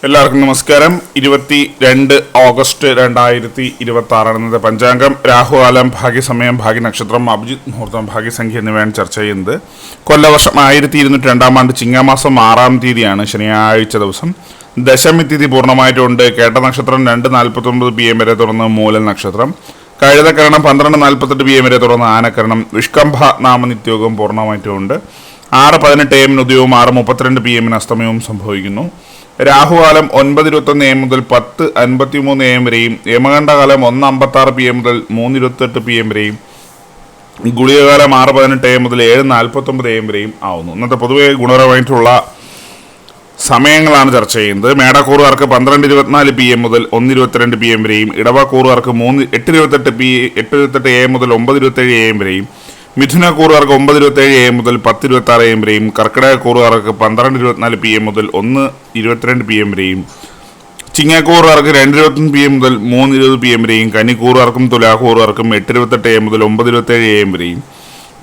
എല്ലാവർക്കും നമസ്കാരം. 22 ഓഗസ്റ്റ് 2026 ഇന്നത്തെ പഞ്ചാംഗം രാഹുകാലം, ഭാഗ്യസമയം, ഭാഗ്യനക്ഷത്രം, അഭിജിത്ത് മുഹൂർത്തം, ഭാഗ്യസംഖ്യ എന്നിവയാണ് ചർച്ച ചെയ്യുന്നത്. കൊല്ലവർഷം 1202 ആണ്ട് ചിങ്ങമാസം 6-ാം തീയതിയാണ്, ശനിയാഴ്ച ദിവസം. ദശമി തിഥി പൂർണ്ണമായിട്ടുണ്ട്. കേട്ട നക്ഷത്രം 2:49 PM വരെ തുടർന്ന് മൂലൽ നക്ഷത്രം. കഴുതക്കരണം 12:48 PM വരെ തുടർന്ന് ആനക്കരണം. വിഷ്കംഭ നാമനിത്യോഗം പൂർണ്ണമായിട്ടുമുണ്ട്. 6:18 AM ഉദയവും 6:32 PM അസ്തമയവും സംഭവിക്കുന്നു. രാഹുകാലം 9:21 AM മുതൽ 10:53 AM വരെയും, യമകണ്ഠകാലം 1:56 PM മുതൽ 3:28 PM വരെയും, ഗുളികകാലം 6:18 AM മുതൽ 7:49 AM വരെയും ആവുന്നു. ഇന്നത്തെ പൊതുവെ ഗുണപരമായിട്ടുള്ള സമയങ്ങളാണ് ചർച്ച ചെയ്യുന്നത്. മേടക്കൂറുകാർക്ക് 12:24 PM മുതൽ 1:22 PM വരെയും, ഇടവക്കൂറുകാർക്ക് 8:28 AM മുതൽ 9:27 AM വരെയും, മിഥുനക്കൂറുകാർക്ക് 9:27 AM മുതൽ 10:26 AM വരെയും, കർക്കിടകക്കൂറുകാർക്ക് 12:24 PM മുതൽ 1:22 PM വരെയും, ചിങ്ങക്കൂറുകാർക്ക് 2:21 PM മുതൽ 3:20 PM വരെയും, കന്നിക്കൂറുകാർക്കും തുലാക്കൂറുകാർക്കും 8:28 AM മുതൽ 9:27 AM വരെയും,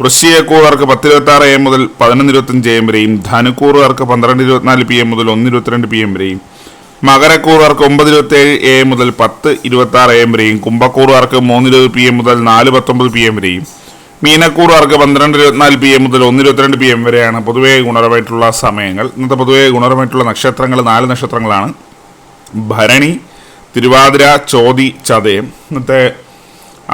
വൃശ്ചികക്കൂറുകാർക്ക് 10:26 AM മുതൽ 11:25 AM വരെയും, ധനുക്കൂറുകാർക്ക് 12:24 PM മുതൽ 1:22 PM വരെയും, മകരക്കൂറുകാർക്ക് 9:27 AM മുതൽ 10:26 AM വരെയും, കുംഭക്കൂറുകാർക്ക് 3:20 PM മുതൽ 4:19 PM വരെയും, മീനക്കൂറുകാർക്ക് 12:24 PM മുതൽ 1:22 PM വരെയാണ് പൊതുവേ ഗുണപരമായിട്ടുള്ള സമയങ്ങൾ. ഇന്നത്തെ പൊതുവേ ഗുണപരമായിട്ടുള്ള നക്ഷത്രങ്ങൾ 4 നക്ഷത്രങ്ങളാണ്: ഭരണി, തിരുവാതിര, ചോതി, ചതയം. ഇന്നത്തെ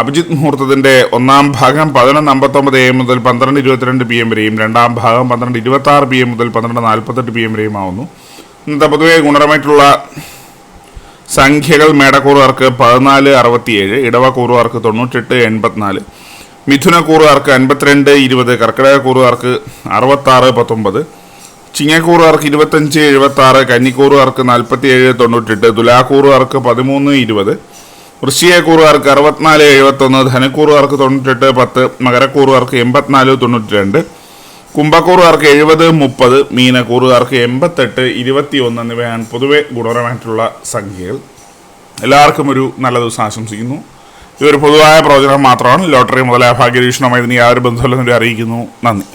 അഭിജിത്ത് മുഹൂർത്തത്തിൻ്റെ 1-ാം ഭാഗം 11:59 AM മുതൽ 12:22 PM വരെയും, 2-ാം ഭാഗം 12:26 PM മുതൽ 12:48 PM വരെയും ആവുന്നു. ഇന്നത്തെ പൊതുവേ ഗുണപരമായിട്ടുള്ള സംഖ്യകൾ: മേടക്കൂറുകാർക്ക് 14:67, ഇടവക്കൂറുകാർക്ക് 98:84, മിഥുനക്കൂറുകാർക്ക് 52:20, കർക്കിടകക്കൂറുകാർക്ക് 66:19, ചിങ്ങക്കൂറുകാർക്ക് 25:76, കന്നിക്കൂറുകാർക്ക് 47:98, തുലാക്കൂറുകാർക്ക് 13:20, വൃശ്ചികക്കൂറുകാർക്ക് 64:71, ധനുക്കൂറുകാർക്ക് 98:10, മകരക്കൂറുകാർക്ക് 84:92, കുംഭക്കൂറുകാർക്ക് 70:30, മീനക്കൂറുകാർക്ക് 88:21 എന്നിവയാണ് പൊതുവെ ഗുണപരമായിട്ടുള്ള സംഖ്യകൾ. എല്ലാവർക്കും ഒരു നല്ല ദിവസം ആശംസിക്കുന്നു. ഇതൊരു പൊതുവായ പ്രവചനം മാത്രമാണ്. ലോട്ടറി മുതലായ ഭാഗ്യരീക്ഷണമായി ഇതിന് യാതൊരു ബന്ധമില്ലെന്ന് അറിയിക്കുന്നു. നന്ദി.